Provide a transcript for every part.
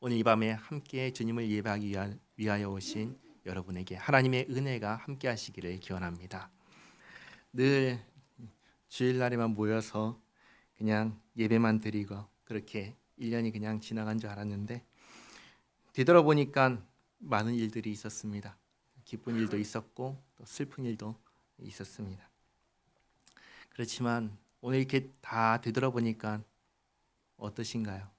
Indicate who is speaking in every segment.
Speaker 1: 오늘 이 밤에 함께 주님을 예배하기 위하여 오신 여러분에게 하나님의 은혜가 함께 하시기를 기원합니다. 늘 주일날에만 모여서 그냥 예배만 드리고 그렇게 1년이 그냥 지나간 줄 알았는데 되돌아보니까 많은 일들이 있었습니다. 기쁜 일도 있었고 또 슬픈 일도 있었습니다. 그렇지만 오늘 이렇게 다 되돌아보니까 어떠신가요?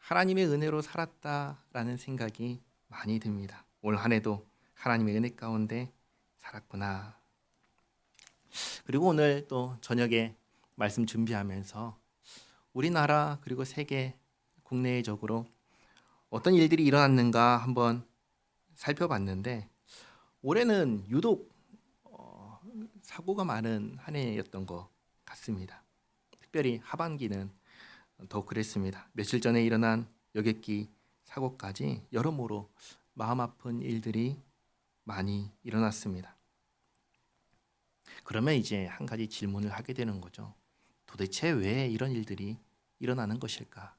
Speaker 1: 하나님의 은혜로 살았다라는 생각이 많이 듭니다. 올 한 해도 하나님의 은혜 가운데 살았구나. 그리고 오늘 또 저녁에 말씀 준비하면서 우리나라 그리고 세계 국내적으로 어떤 일들이 일어났는가 한번 살펴봤는데 올해는 유독 사고가 많은 한 해였던 것 같습니다. 특별히 하반기는 더 그랬습니다. 며칠 전에 일어난 여객기 사고까지 여러모로 마음 아픈 일들이 많이 일어났습니다. 그러면 이제 한 가지 질문을 하게 되는 거죠. 도대체 왜 이런 일들이 일어나는 것일까?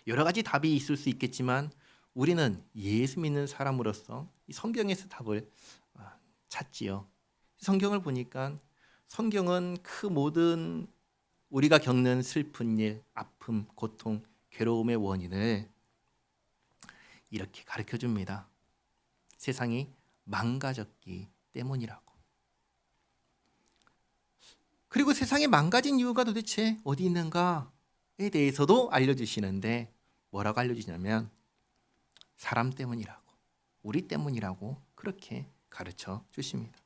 Speaker 1: 여러 가지 답이 있을 수 있겠지만 우리는 예수 믿는 사람으로서 이 성경에서 답을 찾지요. 성경을 보니까 성경은 그 모든 우리가 겪는 슬픈 일, 아픔, 고통, 괴로움의 원인을 이렇게 가르쳐 줍니다. 세상이 망가졌기 때문이라고. 그리고 세상이 망가진 이유가 도대체 어디 있는가에 대해서도 알려주시는데 뭐라고 알려주냐면 사람 때문이라고, 우리 때문이라고 그렇게 가르쳐 주십니다.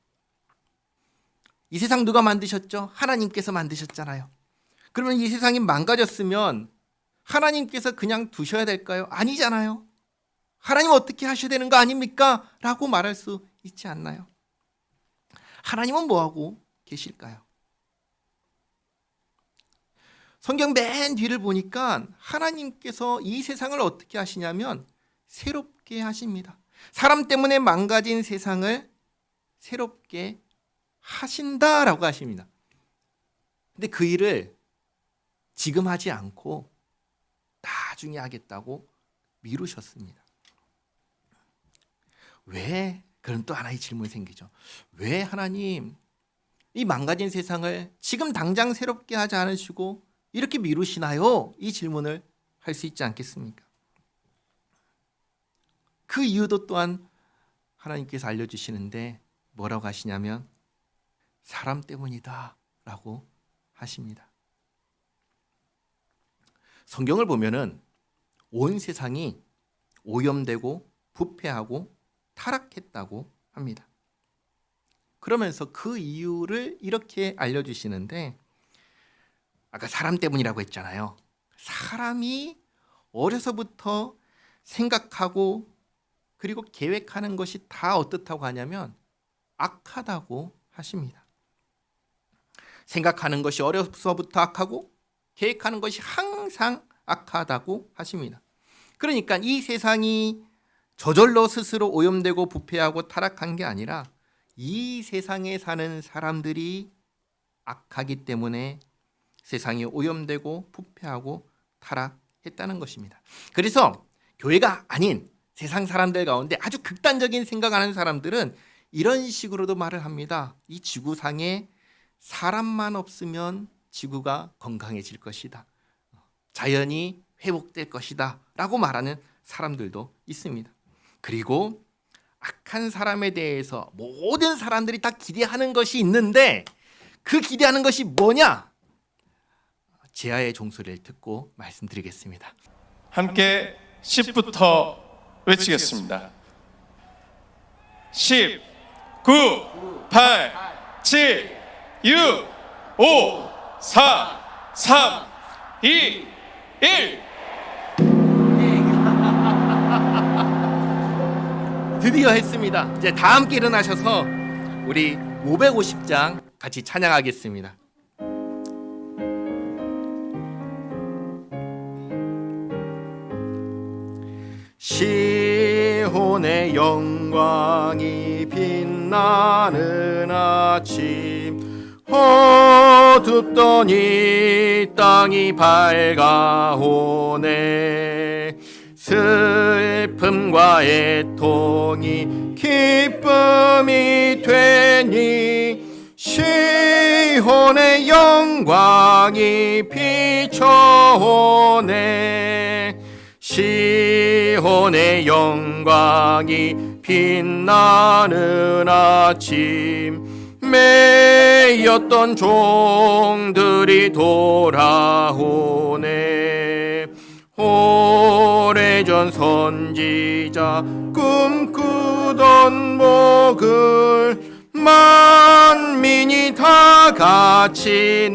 Speaker 1: 이 세상 누가 만드셨죠? 하나님께서 만드셨잖아요. 그러면 이 세상이 망가졌으면 하나님께서 그냥 두셔야 될까요? 아니잖아요. 하나님 어떻게 하셔야 되는 거 아닙니까? 라고 말할 수 있지 않나요? 하나님은 뭐하고 계실까요? 성경 맨 뒤를 보니까 하나님께서 이 세상을 어떻게 하시냐면 새롭게 하십니다. 사람 때문에 망가진 세상을 새롭게 하신다라고 하십니다. 근데 그 일을 지금 하지 않고 나중에 하겠다고 미루셨습니다. 왜? 그럼 또 하나의 질문이 생기죠. 왜 하나님 이 망가진 세상을 지금 당장 새롭게 하지 않으시고 이렇게 미루시나요? 이 질문을 할 수 있지 않겠습니까? 그 이유도 또한 하나님께서 알려주시는데 뭐라고 하시냐면 사람 때문이다 라고 하십니다. 성경을 보면은 온 세상이 오염되고 부패하고 타락했다고 합니다. 그러면서 그 이유를 이렇게 알려주시는데 아까 사람 때문이라고 했잖아요. 사람이 어려서부터 생각하고 그리고 계획하는 것이 다 어떻다고 하냐면 악하다고 하십니다. 생각하는 것이 어려서부터 악하고 계획하는 것이 항상 악하다고 하십니다. 그러니까 이 세상이 저절로 스스로 오염되고 부패하고 타락한 게 아니라 이 세상에 사는 사람들이 악하기 때문에 세상이 오염되고 부패하고 타락했다는 것입니다. 그래서 교회가 아닌 세상 사람들 가운데 아주 극단적인 생각하는 사람들은 이런 식으로도 말을 합니다. 이 지구상에 사람만 없으면 지구가 건강해질 것이다. 자연이 회복될 것이다. 라고 말하는 사람들도 있습니다. 그리고 악한 사람에 대해서 모든 사람들이 다 기대하는 것이 있는데 그 기대하는 것이 뭐냐? 제아의 종소리를 듣고 말씀드리겠습니다.
Speaker 2: 함께 10부터 외치겠습니다. 10, 9, 8, 7, 6, 5, 4, 3, 2, 1.
Speaker 1: 드디어 했습니다. 이제 다 함께 일어나셔서 우리 550장 같이 찬양하겠습니다. 시온의 영광이 빛나는 아침 어둡더니 땅이 밝아오네. 슬픔과 애통이 기쁨이 되니 시온의 영광이 비춰오네. 시온의 영광이 빛나는 아침, 매였던 종들이 돌아오네. 오래전 선지자 꿈꾸던 복을 만민이 다 같이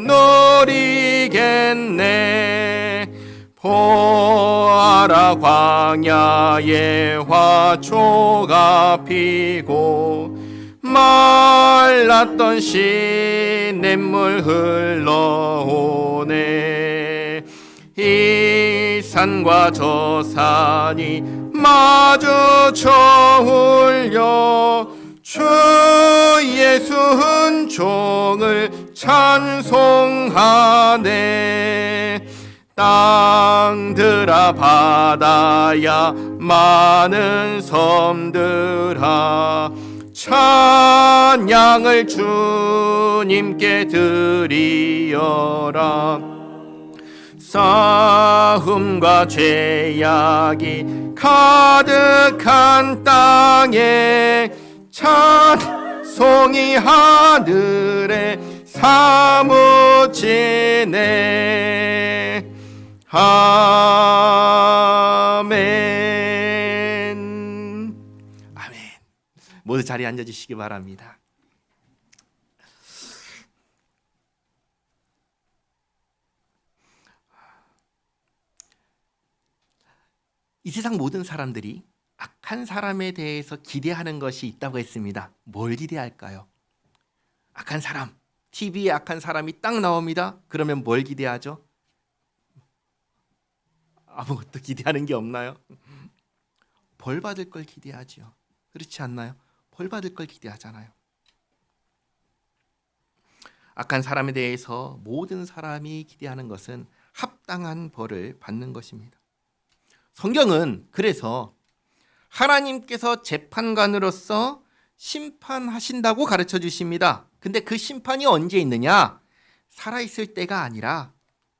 Speaker 1: 누리겠네. 보아라 광야에 화초가 피고 말랐던 시냇물 흘러오네. 이 산과 저 산이 마주쳐 울려 주 예수 은총을 찬송하네. 땅들아 바다야 많은 섬들아 찬양을 주님께 드리어라. 싸움과 죄악이 가득한 땅에 찬송이 하늘에 사무치네. 아멘. 아멘. 모두 자리에 앉아주시기 바랍니다. 이 세상 모든 사람들이 악한 사람에 대해서 기대하는 것이 있다고 했습니다. 뭘 기대할까요? 악한 사람, TV에 악한 사람이 딱 나옵니다. 그러면 뭘 기대하죠? 아무것도 기대하는 게 없나요? 벌 받을 걸 기대하지요. 그렇지 않나요? 벌 받을 걸 기대하잖아요. 악한 사람에 대해서 모든 사람이 기대하는 것은 합당한 벌을 받는 것입니다. 성경은 그래서 하나님께서 재판관으로서 심판하신다고 가르쳐 주십니다. 근데 그 심판이 언제 있느냐? 살아있을 때가 아니라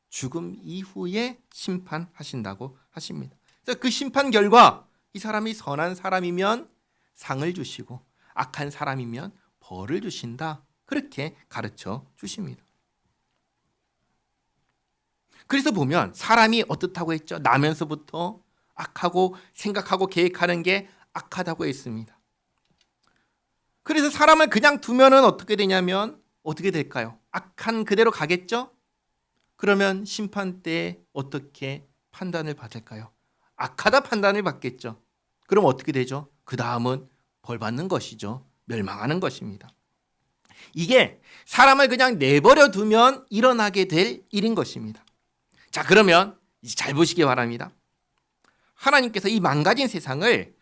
Speaker 1: 죽음 이후에 심판하신다고 하십니다. 그래서 그 심판 결과 이 사람이 선한 사람이면 상을 주시고 악한 사람이면 벌을 주신다. 그렇게 가르쳐 주십니다. 그래서 보면 사람이 어떻다고 했죠? 나면서부터 악하고 생각하고 계획하는 게 악하다고 했습니다. 그래서 사람을 그냥 두면은 어떻게 되냐면 어떻게 될까요? 악한 그대로 가겠죠? 그러면 심판 때 어떻게 판단을 받을까요? 악하다 판단을 받겠죠. 그럼 어떻게 되죠? 그 다음은 벌 받는 것이죠. 멸망하는 것입니다. 이게 사람을 그냥 내버려 두면 일어나게 될 일인 것입니다. 자, 그러면 이제 잘 보시기 바랍니다. 하나님께서 이 망가진 세상을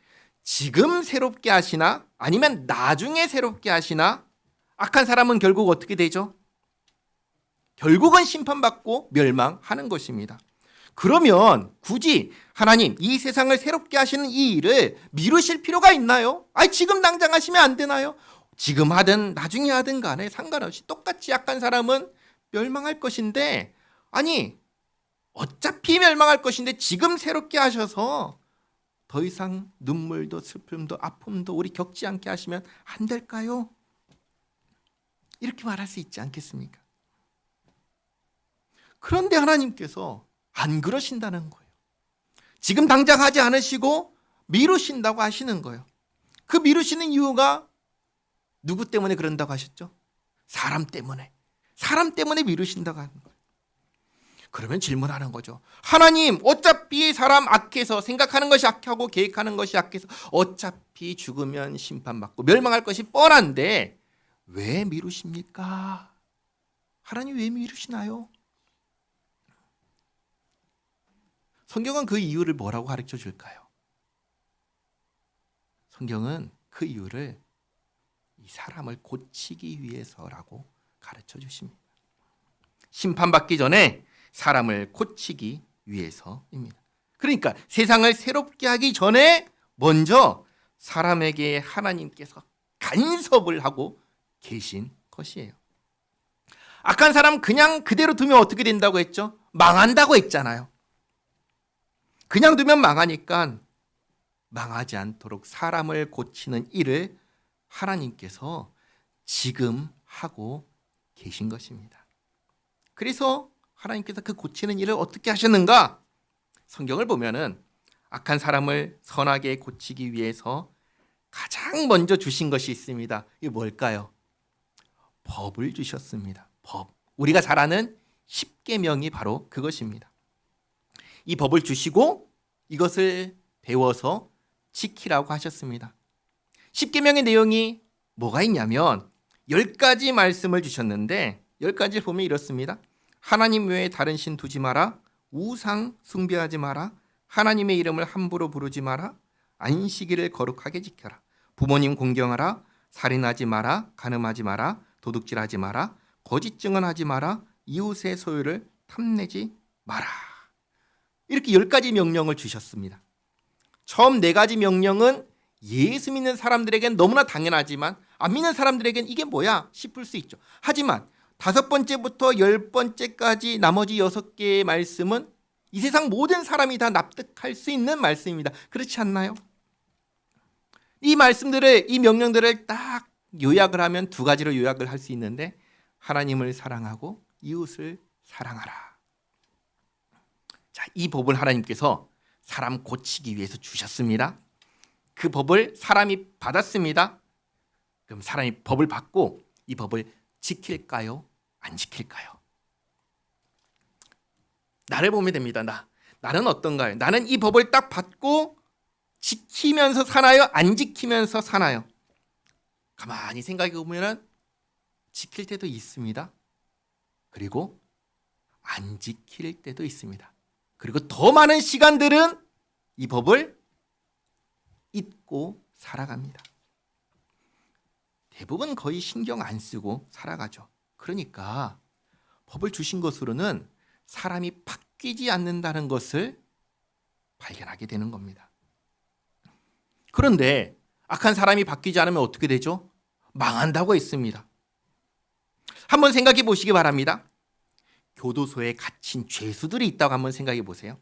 Speaker 1: 지금 새롭게 하시나 아니면 나중에 새롭게 하시나? 악한 사람은 결국 어떻게 되죠? 결국은 심판받고 멸망하는 것입니다. 그러면 굳이 하나님 이 세상을 새롭게 하시는 이 일을 미루실 필요가 있나요? 지금 당장 하시면 안 되나요? 지금 하든 나중에 하든 간에 상관없이 똑같이 악한 사람은 멸망할 것인데, 아니 어차피 멸망할 것인데 지금 새롭게 하셔서 더 이상 눈물도 슬픔도 아픔도 우리 겪지 않게 하시면 안 될까요? 이렇게 말할 수 있지 않겠습니까? 그런데 하나님께서 안 그러신다는 거예요. 지금 당장 하지 않으시고 미루신다고 하시는 거예요. 그 미루시는 이유가 누구 때문에 그런다고 하셨죠? 사람 때문에. 사람 때문에 미루신다고 하는 거예요. 그러면 질문하는 거죠. 하나님, 어차피 사람 악해서 생각하는 것이 악하고 계획하는 것이 악해서 어차피 죽으면 심판받고 멸망할 것이 뻔한데 왜 미루십니까? 하나님 왜 미루시나요? 성경은 그 이유를 뭐라고 가르쳐 줄까요? 성경은 그 이유를 이 사람을 고치기 위해서라고 가르쳐 주십니다. 심판받기 전에 사람을 고치기 위해서입니다. 그러니까 세상을 새롭게 하기 전에 먼저 사람에게 하나님께서 간섭을 하고 계신 것이에요. 악한 사람 그냥 그대로 두면 어떻게 된다고 했죠? 망한다고 했잖아요. 그냥 두면 망하니까 망하지 않도록 사람을 고치는 일을 하나님께서 지금 하고 계신 것입니다. 그래서 하나님께서 그 고치는 일을 어떻게 하셨는가? 성경을 보면은 악한 사람을 선하게 고치기 위해서 가장 먼저 주신 것이 있습니다. 이게 뭘까요? 법을 주셨습니다. 법. 우리가 잘 아는 십계명이 바로 그것입니다. 이 법을 주시고 이것을 배워서 지키라고 하셨습니다. 십계명의 내용이 뭐가 있냐면 10가지 말씀을 주셨는데 10가지를 보면 이렇습니다. 하나님 외에 다른 신 두지 마라. 우상 숭배하지 마라. 하나님의 이름을 함부로 부르지 마라. 안식일을 거룩하게 지켜라. 부모님 공경하라. 살인하지 마라. 간음하지 마라. 도둑질하지 마라. 거짓 증언하지 마라. 이웃의 소유를 탐내지 마라. 이렇게 10가지 명령을 주셨습니다. 처음 4가지 명령은 예수 믿는 사람들에겐 너무나 당연하지만 안 믿는 사람들에겐 이게 뭐야 싶을 수 있죠. 하지만 5번째부터 10번째까지 나머지 6개의 말씀은 이 세상 모든 사람이 다 납득할 수 있는 말씀입니다. 그렇지 않나요? 이 말씀들을, 이 명령들을 딱 요약을 하면 2가지로 요약을 할 수 있는데 하나님을 사랑하고 이웃을 사랑하라. 자, 이 법을 하나님께서 사람 고치기 위해서 주셨습니다. 그 법을 사람이 받았습니다. 그럼 사람이 법을 받고 이 법을 지킬까요? 안 지킬까요? 나를 보면 됩니다. 나는 어떤가요? 나는 이 법을 딱 받고 지키면서 사나요? 안 지키면서 사나요? 가만히 생각해 보면 지킬 때도 있습니다. 그리고 안 지킬 때도 있습니다. 그리고 더 많은 시간들은 이 법을 잊고 살아갑니다. 대부분 거의 신경 안 쓰고 살아가죠. 그러니까 법을 주신 것으로는 사람이 바뀌지 않는다는 것을 발견하게 되는 겁니다. 그런데 악한 사람이 바뀌지 않으면 어떻게 되죠? 망한다고 했습니다. 한번 생각해 보시기 바랍니다. 교도소에 갇힌 죄수들이 있다고 한번 생각해 보세요.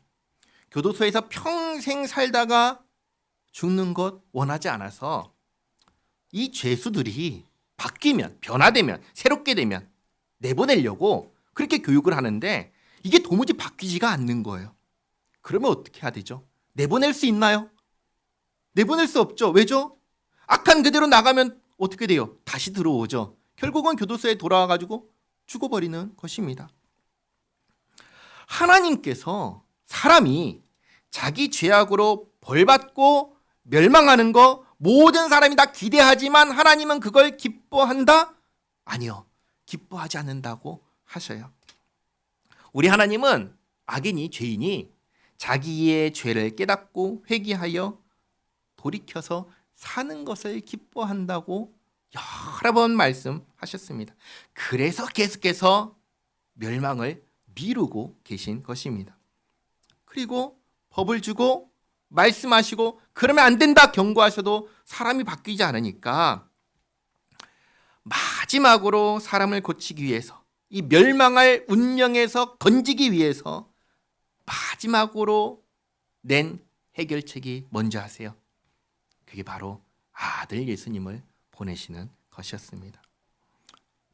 Speaker 1: 교도소에서 평생 살다가 죽는 것 원하지 않아서 이 죄수들이 바뀌면, 변화되면, 새롭게 되면 내보내려고 그렇게 교육을 하는데 이게 도무지 바뀌지가 않는 거예요. 그러면 어떻게 해야 되죠? 내보낼 수 있나요? 내보낼 수 없죠. 왜죠? 악한 그대로 나가면 어떻게 돼요? 다시 들어오죠. 결국은 교도소에 돌아와가지고 죽어버리는 것입니다. 하나님께서 사람이 자기 죄악으로 벌받고 멸망하는 거 모든 사람이 다 기대하지만 하나님은 그걸 기뻐한다? 아니요. 기뻐하지 않는다고 하셔요. 우리 하나님은 악인이, 죄인이 자기의 죄를 깨닫고 회개하여 돌이켜서 사는 것을 기뻐한다고 여러 번 말씀하셨습니다. 그래서 계속해서 멸망을 미루고 계신 것입니다. 그리고 법을 주고 말씀하시고 그러면 안 된다 경고하셔도 사람이 바뀌지 않으니까 마지막으로 사람을 고치기 위해서 이 멸망할 운명에서 건지기 위해서 마지막으로 낸 해결책이 뭔지 아세요? 그게 바로 아들 예수님을 보내시는 것이었습니다.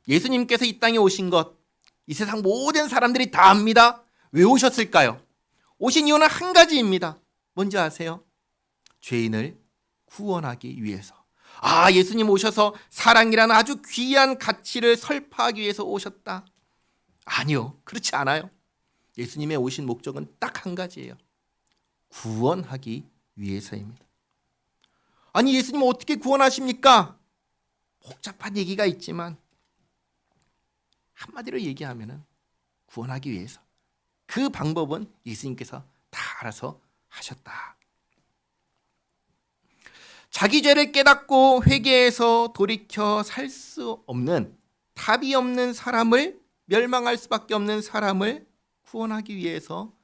Speaker 1: 예수님께서 이 땅에 오신 것, 이 세상 모든 사람들이 다 압니다. 왜 오셨을까요? 오신 이유는 한 가지입니다. 뭔지 아세요? 죄인을 구원하기 위해서. 아, 예수님 오셔서 사랑이라는 아주 귀한 가치를 설파하기 위해서 오셨다. 아니요, 그렇지 않아요. 예수님의 오신 목적은 딱 한 가지예요. 구원하기 위해서입니다. 아니, 예수님 어떻게 구원하십니까? 복잡한 얘기가 있지만 한마디로 얘기하면 구원하기 위해서. 그 방법은 예수님께서 다 알아서 하셨다. 자기 죄를 깨닫고 회개해서 돌이켜 살 수 없는 답이 없는 사람을, 멸망할 수밖에 없는 사람을 구원하기 위해서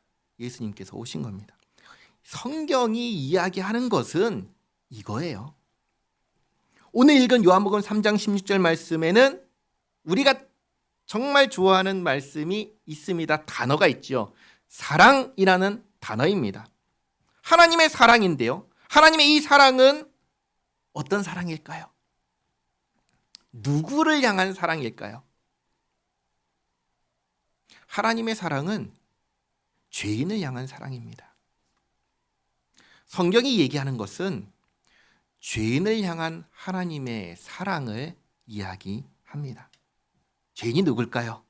Speaker 1: 예수님께서 오신 겁니다. 성경이 이야기하는 것은 이거예요. 오늘 읽은 요한복음 3장 16절 말씀에는 우리가 정말 좋아하는 말씀이 있습니다. 단어가 있죠. 사랑이라는 단어입니다. 하나님의 사랑인데요. 하나님의 이 사랑은 어떤 사랑일까요? 누구를 향한 사랑일까요? 하나님의 사랑은 죄인을 향한 사랑입니다. 성경이 얘기하는 것은 죄인을 향한 하나님의 사랑을 이야기합니다. 죄인이 누굴까요?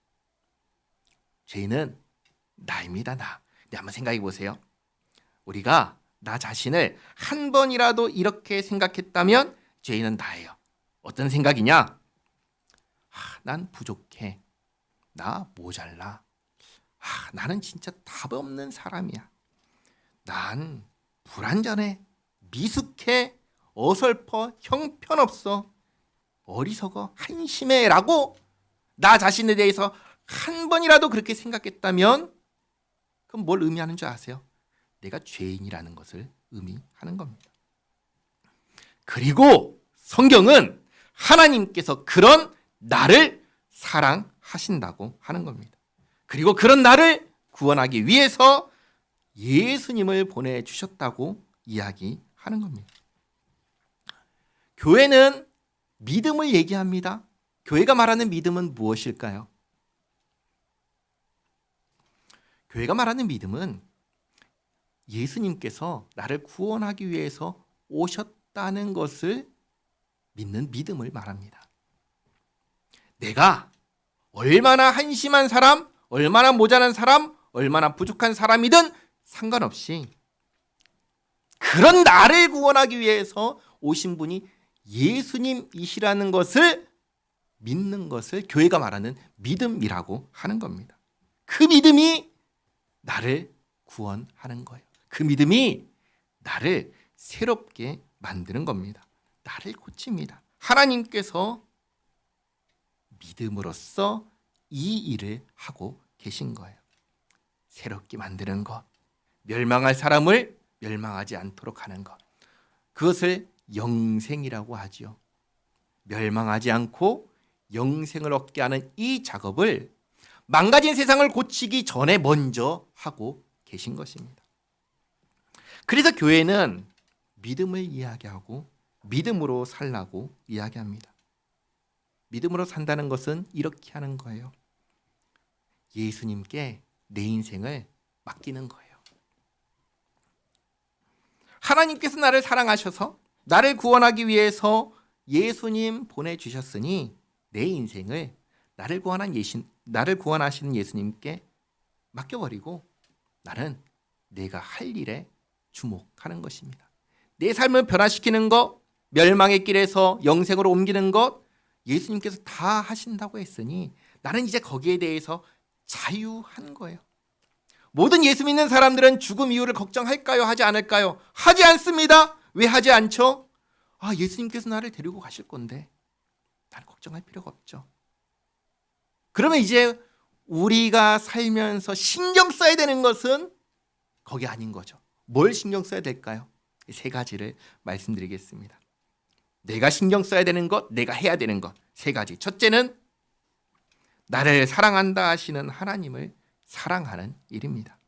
Speaker 1: 죄인은 나입니다. 나. 근데 한번 생각해 보세요. 우리가 나 자신을 한 번이라도 이렇게 생각했다면 죄인은 나예요. 어떤 생각이냐? 난 부족해. 나 모자라. 나는 진짜 답 없는 사람이야. 난 불완전해. 미숙해. 어설퍼. 형편없어. 어리석어. 한심해. 라고 나 자신에 대해서 한 번이라도 그렇게 생각했다면 그럼 뭘 의미하는 줄 아세요? 내가 죄인이라는 것을 의미하는 겁니다. 그리고 성경은 하나님께서 그런 나를 사랑하신다고 하는 겁니다. 그리고 그런 나를 구원하기 위해서 예수님을 보내주셨다고 이야기하는 겁니다. 교회는 믿음을 얘기합니다. 교회가 말하는 믿음은 무엇일까요? 교회가 말하는 믿음은 예수님께서 나를 구원하기 위해서 오셨다는 것을 믿는 믿음을 말합니다. 내가 얼마나 한심한 사람, 얼마나 모자란 사람, 얼마나 부족한 사람이든 상관없이 그런 나를 구원하기 위해서 오신 분이 예수님이시라는 것을 믿는 것을 교회가 말하는 믿음이라고 하는 겁니다. 그 믿음이 나를 구원하는 거예요. 그 믿음이 나를 새롭게 만드는 겁니다. 나를 고칩니다. 하나님께서 믿음으로써 이 일을 하고 계신 거예요. 새롭게 만드는 것, 멸망할 사람을 멸망하지 않도록 하는 것, 그것을 영생이라고 하지요. 멸망하지 않고 영생을 얻게 하는 이 작업을 망가진 세상을 고치기 전에 먼저 하고 계신 것입니다. 그래서 교회는 믿음을 이야기하고 믿음으로 살라고 이야기합니다. 믿음으로 산다는 것은 이렇게 하는 거예요. 예수님께 내 인생을 맡기는 거예요. 하나님께서 나를 사랑하셔서 나를 구원하기 위해서 예수님 보내주셨으니 내 인생을 나를 구원하시는 예수님께 맡겨버리고 나는 내가 할 일에 주목하는 것입니다. 내 삶을 변화시키는 것, 멸망의 길에서 영생으로 옮기는 것 예수님께서 다 하신다고 했으니 나는 이제 거기에 대해서 자유한 거예요. 모든 예수 믿는 사람들은 죽음 이후를 걱정할까요? 하지 않을까요? 하지 않습니다. 왜 하지 않죠? 예수님께서 나를 데리고 가실 건데 나는 걱정할 필요가 없죠. 그러면 이제 우리가 살면서 신경 써야 되는 것은 거기 아닌 거죠. 뭘 신경 써야 될까요? 세 가지를 말씀드리겠습니다. 내가 신경 써야 되는 것, 내가 해야 되는 것 세 가지. 첫째는 나를 사랑한다 하시는 하나님을 사랑하는 일입니다.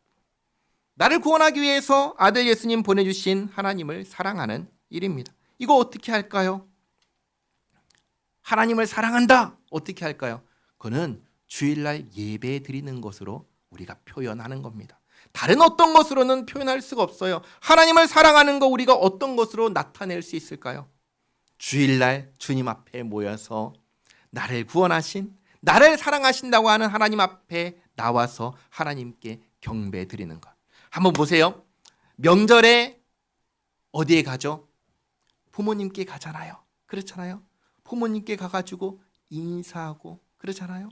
Speaker 1: 나를 구원하기 위해서 아들 예수님 보내주신 하나님을 사랑하는 일입니다. 이거 어떻게 할까요? 하나님을 사랑한다. 어떻게 할까요? 그거는 주일날 예배 드리는 것으로 우리가 표현하는 겁니다. 다른 어떤 것으로는 표현할 수가 없어요. 하나님을 사랑하는 거 우리가 어떤 것으로 나타낼 수 있을까요? 주일날 주님 앞에 모여서 나를 구원하신, 나를 사랑하신다고 하는 하나님 앞에 나와서 하나님께 경배 드리는 것. 한번 보세요. 명절에 어디에 가죠? 부모님께 가잖아요. 그렇잖아요. 부모님께 가가지고 인사하고 그러잖아요.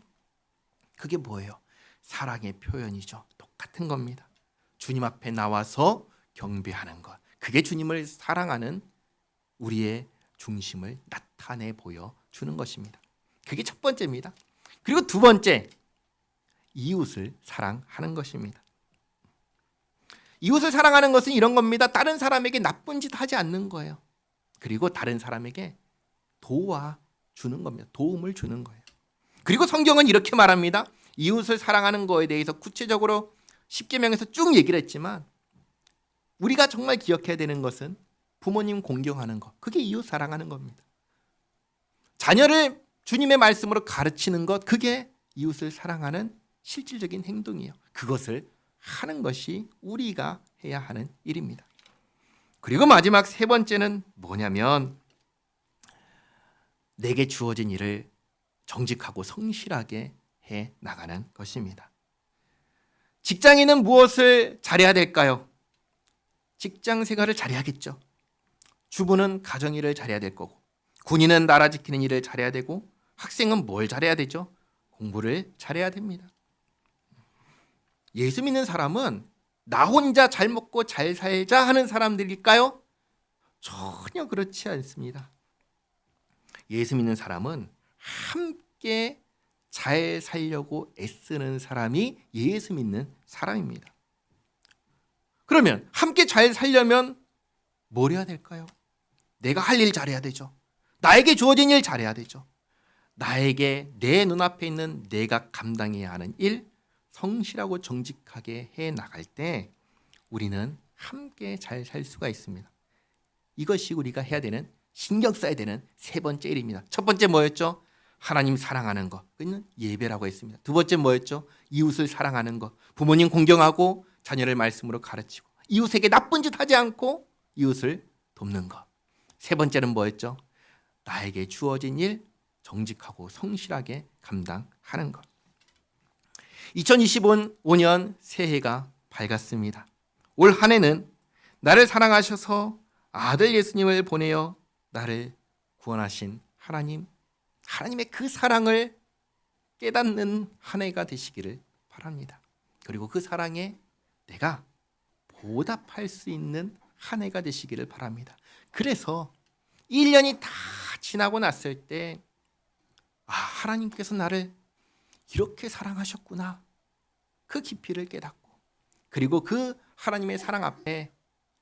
Speaker 1: 그게 뭐예요? 사랑의 표현이죠. 똑같은 겁니다. 주님 앞에 나와서 경배하는 것. 그게 주님을 사랑하는 우리의 중심을 나타내 보여주는 것입니다. 그게 첫 번째입니다. 그리고 두 번째, 이웃을 사랑하는 것입니다. 이웃을 사랑하는 것은 이런 겁니다. 다른 사람에게 나쁜 짓 하지 않는 거예요. 그리고 다른 사람에게 도와주는 겁니다. 도움을 주는 거예요. 그리고 성경은 이렇게 말합니다. 이웃을 사랑하는 거에 대해서 구체적으로 10계명에서 쭉 얘기를 했지만 우리가 정말 기억해야 되는 것은 부모님 공경하는 것. 그게 이웃 사랑하는 겁니다. 자녀를 주님의 말씀으로 가르치는 것. 그게 이웃을 사랑하는 실질적인 행동이에요. 그것을 하는 것이 우리가 해야 하는 일입니다. 그리고 마지막 세 번째는 뭐냐면 내게 주어진 일을 정직하고 성실하게 해 나가는 것입니다. 직장인은 무엇을 잘해야 될까요? 직장 생활을 잘해야겠죠. 주부는 가정일을 잘해야 될 거고, 군인은 나라 지키는 일을 잘해야 되고, 학생은 뭘 잘해야 되죠? 공부를 잘해야 됩니다. 예수 믿는 사람은 나 혼자 잘 먹고 잘 살자 하는 사람들일까요? 전혀 그렇지 않습니다. 예수 믿는 사람은 함께 잘 살려고 애쓰는 사람이 예수 믿는 사람입니다. 그러면 함께 잘 살려면 뭘 해야 될까요? 내가 할 일 잘해야 되죠. 나에게 주어진 일 잘해야 되죠. 나에게 내 눈앞에 있는 내가 감당해야 하는 일 성실하고 정직하게 해 나갈 때 우리는 함께 잘 살 수가 있습니다. 이것이 우리가 해야 되는, 신경 써야 되는 세 번째 일입니다. 첫 번째 뭐였죠? 하나님 사랑하는 것. 그는 예배라고 했습니다. 두 번째 뭐였죠? 이웃을 사랑하는 것. 부모님 공경하고 자녀를 말씀으로 가르치고 이웃에게 나쁜 짓 하지 않고 이웃을 돕는 것. 세 번째는 뭐였죠? 나에게 주어진 일 정직하고 성실하게 감당하는 것. 2025년 새해가 밝았습니다. 올 한 해는 나를 사랑하셔서 아들 예수님을 보내어 나를 구원하신 하나님의 그 사랑을 깨닫는 한 해가 되시기를 바랍니다. 그리고 그 사랑에 내가 보답할 수 있는 한 해가 되시기를 바랍니다. 그래서 1년이 다 지나고 났을 때 하나님께서 나를 이렇게 사랑하셨구나. 그 깊이를 깨닫고 그리고 그 하나님의 사랑 앞에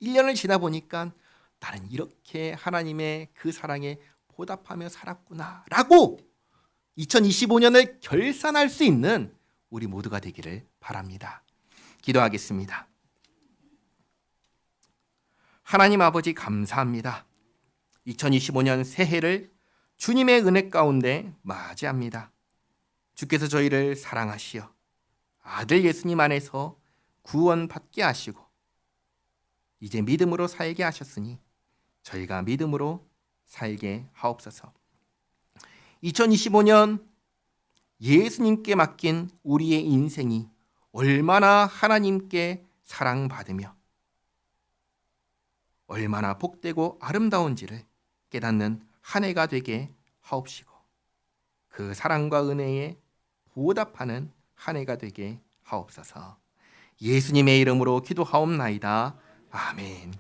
Speaker 1: 1년을 지나 보니까 나는 이렇게 하나님의 그 사랑에 보답하며 살았구나 라고 2025년을 결산할 수 있는 우리 모두가 되기를 바랍니다. 기도하겠습니다. 하나님 아버지 감사합니다. 2025년 새해를 주님의 은혜 가운데 맞이합니다. 주께서 저희를 사랑하시어 아들 예수님 안에서 구원받게 하시고 이제 믿음으로 살게 하셨으니 저희가 믿음으로 살게 하옵소서. 2025년 예수님께 맡긴 우리의 인생이 얼마나 하나님께 사랑받으며 얼마나 복되고 아름다운지를 깨닫는 한 해가 되게 하옵시고 그 사랑과 은혜에 보답하는 한 해가 되게 하옵소서. 예수님의 이름으로 기도하옵나이다. 아멘.